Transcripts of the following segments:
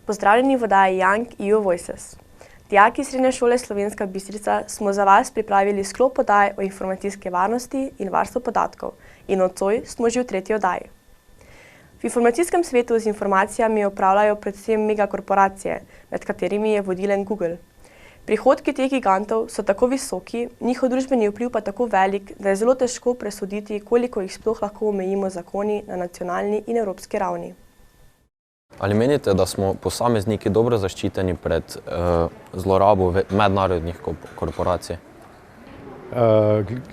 Pozdravljeni v oddaji Young EU Voices. Dijaki Srednje šole Slovenska Bistrica smo za vas pripravili sklop oddaj o informacijski varnosti in varstvu podatkov in nocoj smo že v tretji oddaji. V informacijskem svetu z informacijami upravljajo predvsem megakorporacije, med katerimi je vodilen Google. Prihodki teh gigantov so tako visoki, njihov družbeni vpliv pa tako velik, da je zelo težko presoditi, koliko jih sploh lahko omejimo zakoni na nacionalni in evropski ravni. Ali menite, da smo posamezniki dobro zaščiteni pred zlorabo mednarodnih korporacij?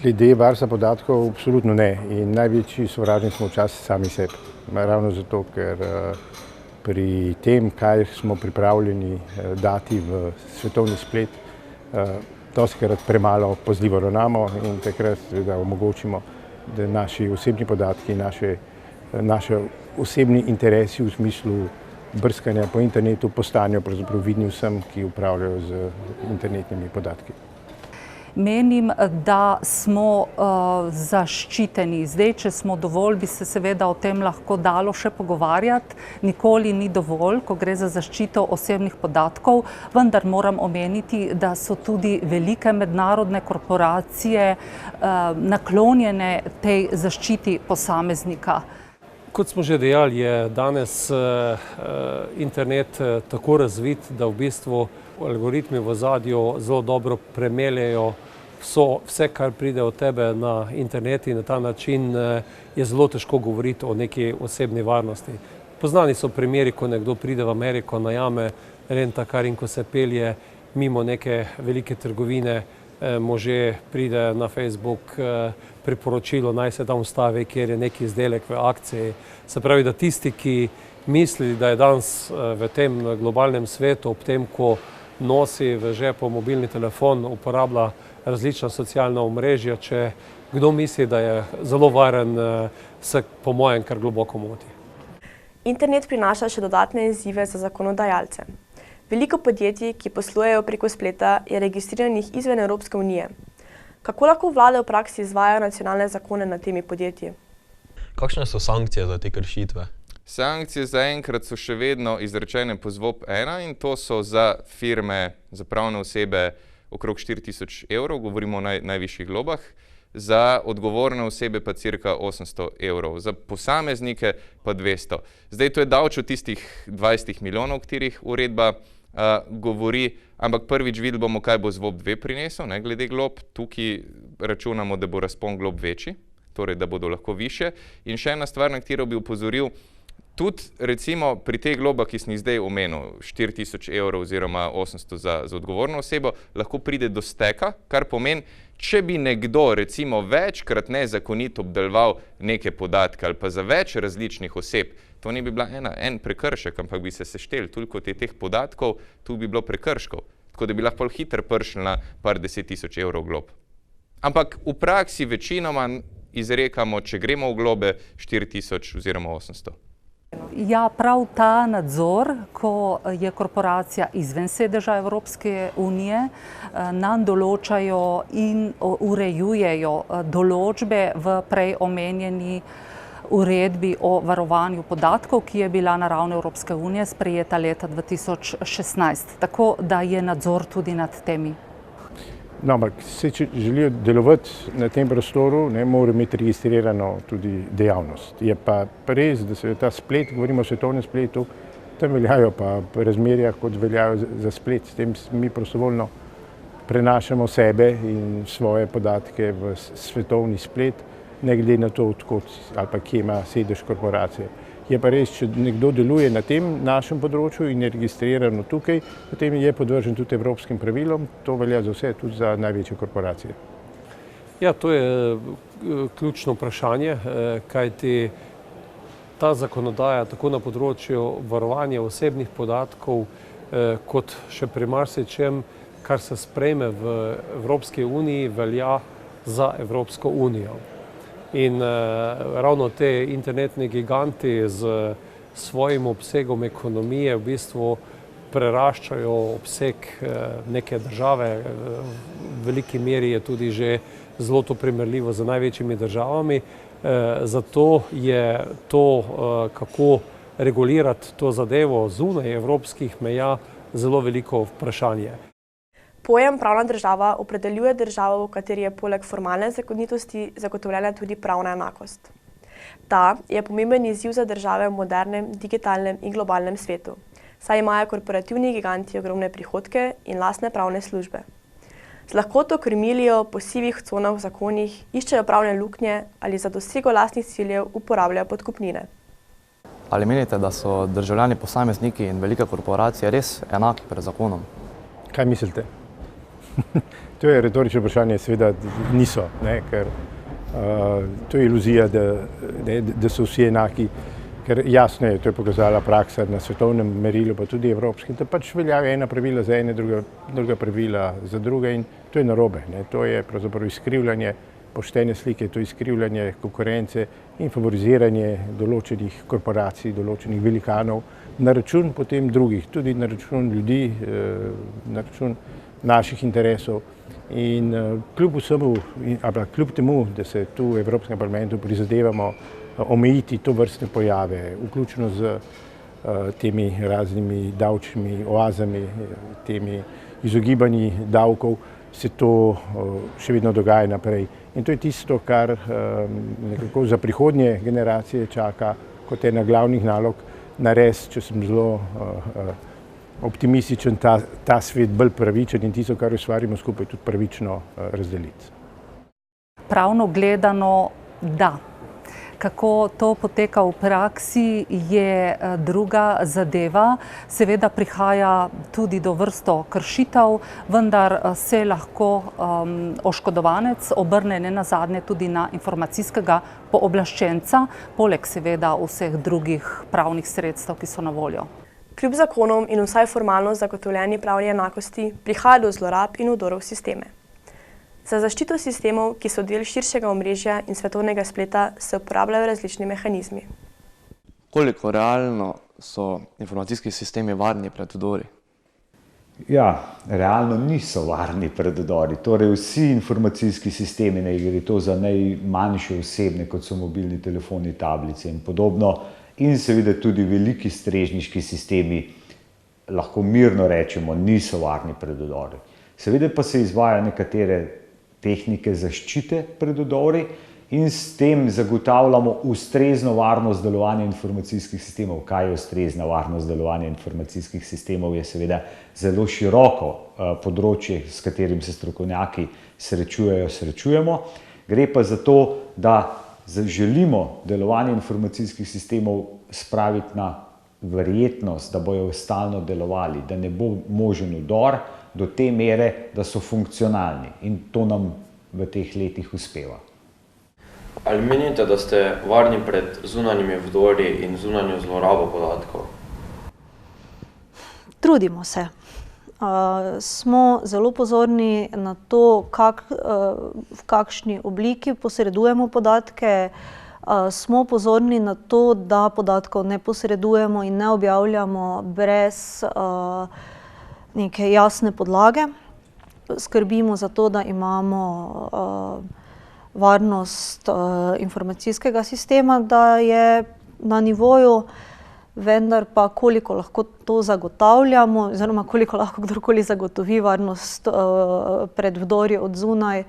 Glede varstva podatkov absolutno ne in največji sovražnik smo včasih sami sebi. Ravno zato, ker pri tem, kaj smo pripravljeni dati v svetovni splet, dostikrat premalo pazljivo ravnamo in takrat seveda omogočimo, da naši osebni podatki, naše osebni interesi v smislu brskanja po internetu postanejo pravzaprav vidni vsem, ki upravljajo z internetnimi podatki. Menim, da smo zaščiteni. Zdaj, če smo dovolj, bi se seveda o tem lahko dalo še pogovarjati. Nikoli ni dovolj, ko gre za zaščito osebnih podatkov, vendar moram omeniti, da so tudi velike mednarodne korporacije naklonjene tej zaščiti posameznika. Kot smo že dejali, je danes internet tako razvit, da v bistvu algoritmi v ozadju zelo dobro premeljejo vse, kar pride od tebe na internet in na ta način je zelo težko govoriti o neki osebni varnosti. Poznani so primeri, ko nekdo pride v Ameriko, najame rentakar in ko se pelje mimo neke velike trgovine, može pride na Facebook priporočilo, naj se tam ustavi, kjer je neki izdelek v akciji. Se pravi, da tisti, ki misli, da je danes v tem globalnem svetu, ob tem, ko nosi v žepu mobilni telefon, uporablja različna socialna omrežja, če kdo misli, da je zelo varen, se po mojem kar globoko moti. Internet prinaša še dodatne izzive za zakonodajalce. Veliko podjetij, ki poslujejo preko spleta, je registriranih izven Evropske unije. Kako lahko vlade v praksi izvajajo nacionalne zakone nad temi podjetji? Kakšne so sankcije za te kršitve? Sankcije zaenkrat so še vedno izrečene po ZVOP-1 in to so za firme, za pravne osebe okrog 4000 evrov, govorimo o najvišjih globah, za odgovorne osebe pa cirka 800 evrov, za posameznike pa 200. Zdaj to je daleč od tistih 20 milijonov, o katerih uredba govori, ampak prvič videli bomo, kaj bo ZVOP-2 prinesel, ne, glede glob. Tukaj računamo, da bo razpon glob večji, torej da bodo lahko više. In še ena stvar, na katero bi opozoril, tudi recimo pri teh globah, ki sem jih zdaj omenil, 4000 evrov oziroma 800 za odgovorno osebo, lahko pride do steka, kar pomeni, če bi nekdo recimo večkrat nezakonito obdeloval neke podatke ali pa za več različnih oseb, to ne bi bila en prekršek, ampak bi se sešteli toliko teh podatkov, tu bi bilo prekrškov. Tako da bi lahko hitro prišli na par 10 000 evrov glob. Ampak v praksi večinoma izrekamo, če gremo v globe, 4000 oziroma 800. Ja, prav ta nadzor, ko je korporacija izven sedeža Evropske unije, nam določajo in urejujejo določbe v prej omenjeni uredbi o varovanju podatkov, ki je bila na ravni Evropske unije sprejeta leta 2016. Tako da je nadzor tudi nad temi. No, ampak če želijo delovati na tem prostoru, morajo imeti registrirano tudi dejavnost. Je pa res, da se ta splet, govorimo o svetovnem spletu, tam veljajo pa razmerja, kot veljajo za splet. S tem mi prostovoljno prenašamo sebe in svoje podatke v svetovni splet, ne glede na to, odkot ali pa kje ima sedež korporacije. Je pa res, če nekdo deluje na tem našem področju in je registrirano tukaj, potem je podvržen tudi evropskim pravilom, to velja za vse, tudi za največje korporacije. Ja, to je ključno vprašanje, kajti ta zakonodaja tako na področju varovanja osebnih podatkov, kot še pri marsičem, kar se sprejme v Evropski uniji, velja za Evropsko unijo. In ravno te internetni giganti z svojim obsegom ekonomije v bistvu preraščajo obseg neke države. V veliki meri je tudi že zelo to primerljivo z največjimi državami. Zato je to, kako regulirati to zadevo zunaj evropskih meja zelo veliko vprašanje. Pojem pravna država opredeljuje državo, v kateri je poleg formalne zakonitosti zagotovljena tudi pravna enakost. Ta je pomemben izziv za države v modernem, digitalnem in globalnem svetu, saj imajo korporativni giganti ogromne prihodke in lastne pravne službe. Z lahkoto krmilijo po sivih conah v zakonih, iščejo pravne luknje ali za dosego lastnih ciljev uporabljajo podkupnine. Ali menite, da so državljani, posamezniki in velike korporacije res enaki pred zakonom? Kaj mislite? To je retorično vprašanje, seveda niso, ne, ker to je iluzija, da so vsi enaki, ker jasno je, to je pokazala praksa na svetovnem merilu, pa tudi evropskem, da pač veljajo ena pravila za ene, druga pravila za druge in to je narobe. Ne. To je pravzaprav izkrivljanje poštene slike, to je izkrivljanje konkurence in favoriziranje določenih korporacij, določenih velikanov na račun potem drugih, tudi na račun ljudi, na račun naših interesov. In kljub temu, da se tu v Evropskem parlamentu prizadevamo omejiti to vrstne pojave, vključno z temi raznimi davčnimi oazami, temi izogibanji davkov, se to še vedno dogaja naprej. In to je tisto, kar nekako za prihodnje generacije čaka kot ena glavnih nalog narediti, če sem zelo optimističen, ta svet bolj pravičen in tisto, kar ustvarimo skupaj, tudi pravično razdeliti. Pravno gledano, da. Kako to poteka v praksi, je druga zadeva. Seveda prihaja tudi do vrsto kršitev, vendar se lahko oškodovanec obrne nenazadnje tudi na informacijskega pooblaščenca, poleg seveda vseh drugih pravnih sredstev, ki so na voljo. Kljub zakonom in vsaj formalno zagotovljeni pravni enakosti prihaja do zlorab in vdorov v sisteme. Za zaščito sistemov, ki so del širšega omrežja in svetovnega spleta, se uporabljajo različni mehanizmi. Koliko realno so informacijski sistemi varni pred vdori? Ja, realno niso varni pred vdori. Torej vsi informacijski sistemi, ne gre to za najmanjše osebne, kot so mobilni telefoni, tablice in podobno, in seveda tudi veliki strežniški sistemi, lahko mirno rečemo, niso varni pred vdori. Seveda pa se izvajajo nekatere tehnike zaščite pred vdori in s tem zagotavljamo ustrezno varnost delovanja informacijskih sistemov. Kaj je ustrezna varnost delovanja informacijskih sistemov, je seveda zelo široko področje, s katerim se strokovnjaki srečujemo. Gre pa za to, da želimo delovanje informacijskih sistemov spraviti na verjetnost, da bojo stalno delovali, da ne bo možen vdor do te mere, da so funkcionalni. In to nam v teh letih uspeva. Ali menite, da ste varni pred zunanjimi vdori in zunanjo zlorabo podatkov? Trudimo se. Smo zelo pozorni na to, v kakšni obliki posredujemo podatke. Smo pozorni na to, da podatkov ne posredujemo in ne objavljamo brez neke jasne podlage. Skrbimo za to, da imamo varnost informacijskega sistema, da je na nivoju, vendar pa koliko lahko to zagotavljamo, oziroma koliko lahko kdorkoli zagotovi varnost pred vdori od zunaj,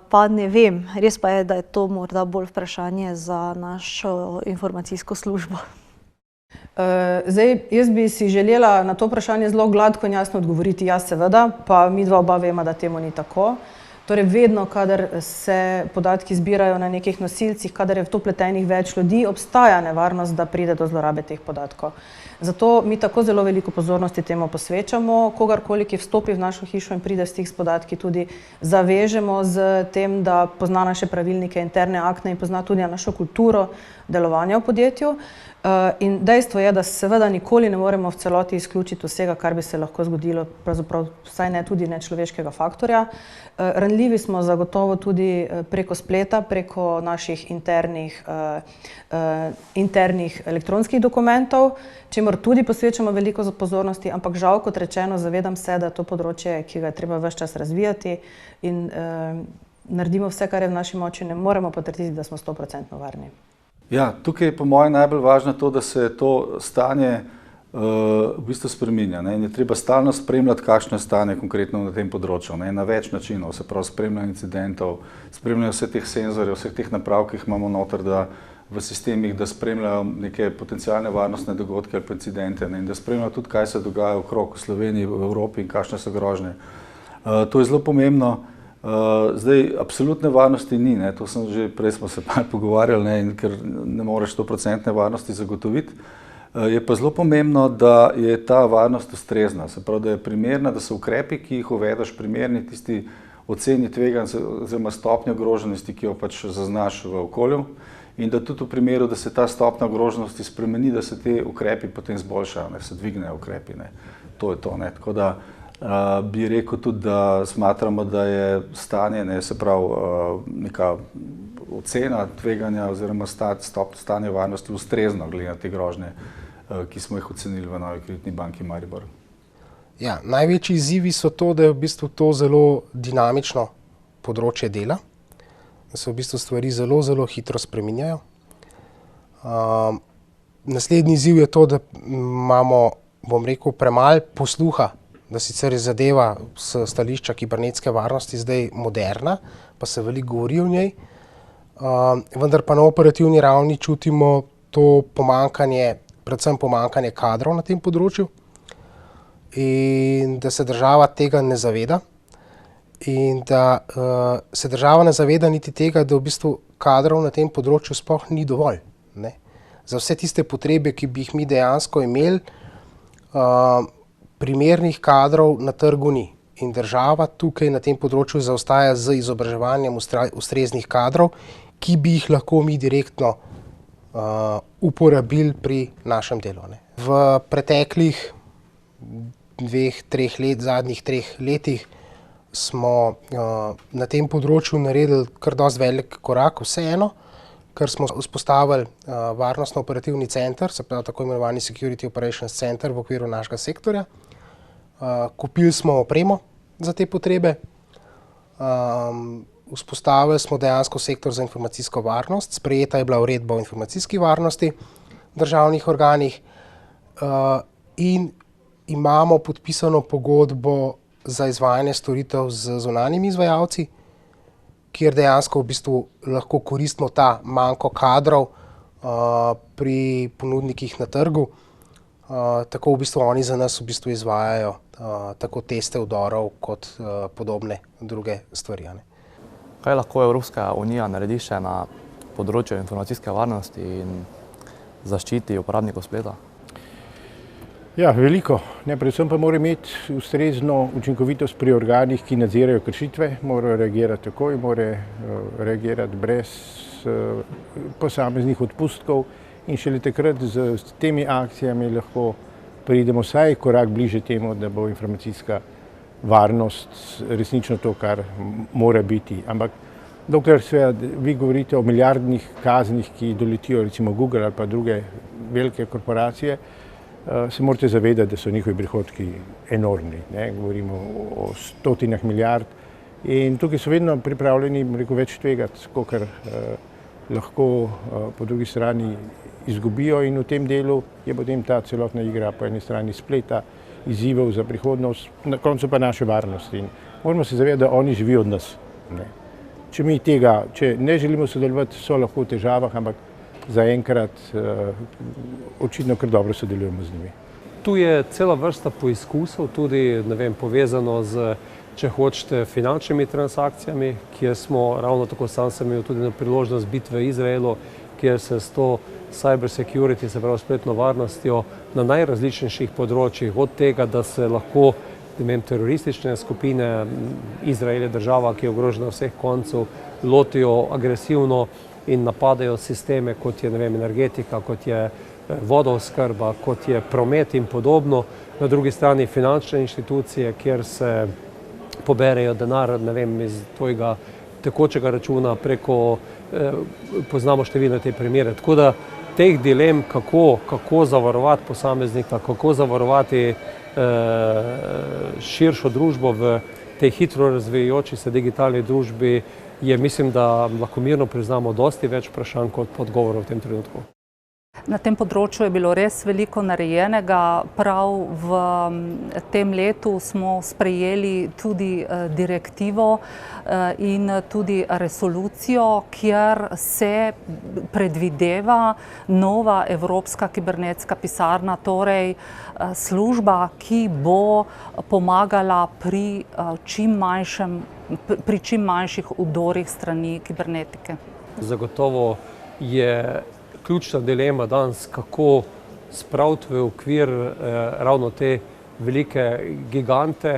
pa ne vem. Res pa je, da je to morda bolj vprašanje za našo informacijsko službo. Zdaj, jaz bi si želela na to vprašanje zelo gladko in jasno odgovoriti, ja seveda, pa mi dva oba vemo, da temu ni tako. Torej, vedno, kadar se podatki zbirajo na nekih nosilcih, kadar je v to vpletenih več ljudi, obstaja nevarnost, da pride do zlorabe teh podatkov. Zato mi tako zelo veliko pozornosti temu posvečamo. Kogarkoli, ki vstopi v našo hišo in pride v stik s podatki, tudi zavežemo z tem, da pozna naše pravilnike, interne akte in pozna tudi našo kulturo delovanja v podjetju. In dejstvo je, da seveda nikoli ne moremo v celoti izključiti vsega, kar bi se lahko zgodilo, pravzaprav vsaj ne tudi nečloveškega faktorja. Ranljivi smo zagotovo tudi preko spleta, preko naših internih elektronskih dokumentov, čemur tudi posvečamo veliko pozornosti, ampak žal, kot rečeno, zavedam se, da je to področje, ki ga je treba ves čas razvijati in naredimo vse, kar je v naši moči, ne moremo potrditi, da smo 100% varni. Ja, tukaj je po mojem najbolj važno to, da se to stanje v bistvu spreminja. In je treba stalno spremljati, kakšno je stanje konkretno na tem področju, na več načinov, se pravi spremljanje incidentov, spremljanje vseh teh senzorjev, vseh teh naprav, ki jih imamo noter, da v sistemih, da spremljajo neke potencialne varnostne dogodke ali pa incidente in da spremljajo tudi, kaj se dogaja okrog v Sloveniji, v Evropi in kakšne so grožnje. To je zelo pomembno. Zdaj, absolutne varnosti ni, to sem že prej smo se pogovarjali, ker ne moreš 100% varnosti zagotoviti. Je pa zelo pomembno, da je ta varnost ustrezna, se pravi, da je primerna, da so ukrepi, ki jih uvedeš, primerni tisti oceni tveganj oziroma stopnje ogroženosti, ki jo pač zaznaš v okolju, in da tudi v primeru, da se ta stopnja ogroženosti spremeni, da se te ukrepi potem zboljšajo, se dvignejo ukrepi. To je to. Tako da bi rekel tudi, da smatramo, da je stanje, se pravi, neka ocena tveganja oziroma stanje varnosti ustrezno glede na te grožnje, ki smo jih ocenili v Novi Kreditni banki Maribor. Ja, največji izzivi so to, da je v bistvu to zelo dinamično področje dela, da se v bistvu stvari zelo, zelo hitro spreminjajo. Naslednji izziv je to, da imamo, bom rekel, premalo posluha, da sicer je zadeva s stališča kibernetske varnosti zdaj moderna, pa se veliko govori o njej, vendar pa na operativni ravni čutimo to pomanjkanje, predvsem pomanjkanje kadrov na tem področju in da se država tega ne zaveda in da se država ne zaveda niti tega, da v bistvu kadrov na tem področju sploh ni dovolj. Za vse tiste potrebe, ki bi jih mi dejansko imeli, primernih kadrov na trgu ni. In država tukaj na tem področju zaostaja z izobraževanjem ustreznih kadrov, ki bi jih lahko mi direktno uporabili pri našem delu. V preteklih zadnjih 3 letih smo na tem področju naredili kar dosti velik korak, vseeno, ker smo vzpostavili varnostno-operativni center, se pravi tako imenovani Security Operations Center v okviru našega sektorja. Kupili smo opremo za te potrebe, vzpostavili smo dejansko sektor za informacijsko varnost, sprejeta je bila uredba o informacijski varnosti v državnih organih in imamo podpisano pogodbo za izvajanje storitev z zunanjimi izvajalci, kjer dejansko v bistvu lahko koristimo ta manko kadrov pri ponudnikih na trgu. Tako v bistvu oni za nas v bistvu izvajajo tako teste vdorov kot podobne druge stvari. Kaj lahko Evropska unija naredi še na področju informacijske varnosti in zaščiti uporabnikov spleta? Ja, veliko. Predvsem pa mora imeti ustrezno učinkovitost pri organih, ki nadzirajo kršitve, morajo reagirati takoj, morajo reagirati brez posameznih odpustkov in šele takrat z temi akcijami lahko pridemo vsaj korak bliže temu, da bo informacijska varnost resnično to, kar mora biti. Ampak dokler vi govorite o milijardnih kaznih, ki doletijo recimo Google ali pa druge velike korporacije, se morate zavedati, da so njihovi prihodki enormni. Govorimo o stotinah milijard in tukaj so vedno pripravljeni več tvegati, kakor lahko po drugi strani izgubijo in v tem delu je potem ta celotna igra po eni strani spleta, izzivov za prihodnost, na koncu pa naše varnosti. In moramo se zavedati, da oni živijo od nas. Če ne želimo sodelovati, so lahko v težavah, ampak zaenkrat očitno kar dobro sodelujemo z njimi. Tu je cela vrsta poizkusov, tudi povezano z, če hočete, finančnimi transakcijami, kjer smo ravno tako sam sem imel tudi priložnost biti v Izraelu, kjer se s to cyber security, se pravi spletno varnostjo, na najrazličnejših področjih, od tega, da se lahko teroristične skupine, Izrael je država, ki je ogrožena vseh koncev, lotijo agresivno in napadajo sisteme, kot je energetika, kot je vodooskrba, kot je promet in podobno. Na drugi strani finančne inštitucije, kjer se poberejo denar, iz tvojega tekočega računa preko, poznamo številne te primere. Tako da teh dilem, kako zavarovati posameznika, kako zavarovati širšo družbo v tej hitro razvijajoči se digitalni družbi, mislim, da lahko mirno priznamo dosti več vprašanj kot odgovorov v tem trenutku. Na tem področju je bilo res veliko narejenega. Prav v tem letu smo sprejeli tudi direktivo in tudi resolucijo, kjer se predvideva nova evropska kibernetska pisarna, torej služba, ki bo pomagala pri čim manjših vdorih strani kibernetike. Zagotovo je ključna dilema danes, kako spraviti v okvir ravno te velike gigante,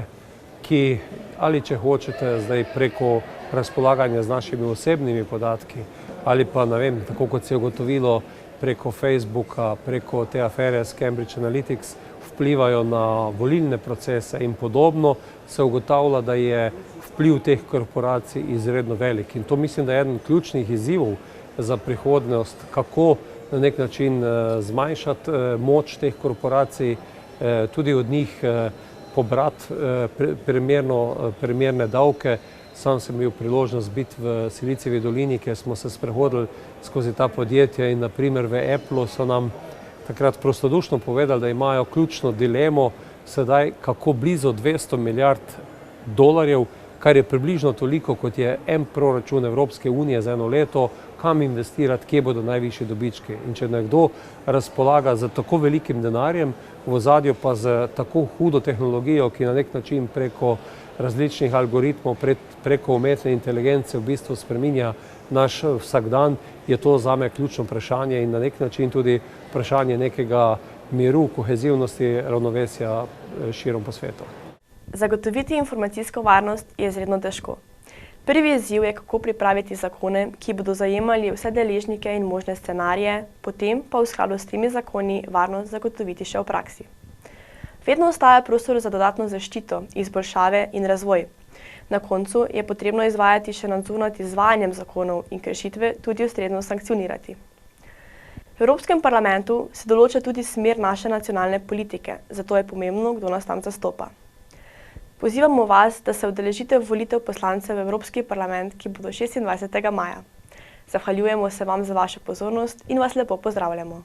ki ali če hočete zdaj preko razpolaganja z našimi osebnimi podatki ali pa, ne vem, tako kot se je ugotovilo preko Facebooka, preko te afere s Cambridge Analytics, vplivajo na volilne procese in podobno, se ugotavlja, da je vpliv teh korporacij izredno velik. In to mislim, da je eden ključnih izzivov za prihodnost, kako na nek način zmanjšati moč teh korporacij, tudi od njih pobrati primerne davke. Sam sem imel priložnost biti v Silicijevi dolini, kjer smo se sprehodili skozi ta podjetja in naprimer v Applu so nam takrat prostodušno povedali, da imajo ključno dilemo sedaj, kako blizu 200 milijard dolarjev, kar je približno toliko, kot je en proračun Evropske unije za eno leto, kam investirati, kje bodo najvišji dobički. In če nekdo razpolaga z tako velikim denarjem, v ozadju pa z tako hudo tehnologijo, ki na nek način preko različnih algoritmov, preko umetne inteligence v bistvu spreminja naš vsakdan, je to zame ključno vprašanje in na nek način tudi vprašanje nekega miru, kohezivnosti, ravnovesja širom po svetu. Zagotoviti informacijsko varnost je izredno težko. Prvi izziv je, kako pripraviti zakone, ki bodo zajemali vse deležnike in možne scenarije, potem pa v skladu s temi zakoni varnost zagotoviti še v praksi. Vedno ostaja prostor za dodatno zaščito, izboljšave in razvoj. Na koncu je potrebno izvajati še nadzor nad izvajanjem zakonov in kršitve tudi ustrezno sankcionirati. V Evropskem parlamentu se določa tudi smer naše nacionalne politike, zato je pomembno, kdo nas tam zastopa. Pozivamo vas, da se udeležite volitev poslancev v Evropski parlament, ki bodo 26. maja. Zahvaljujemo se vam za vašo pozornost in vas lepo pozdravljamo.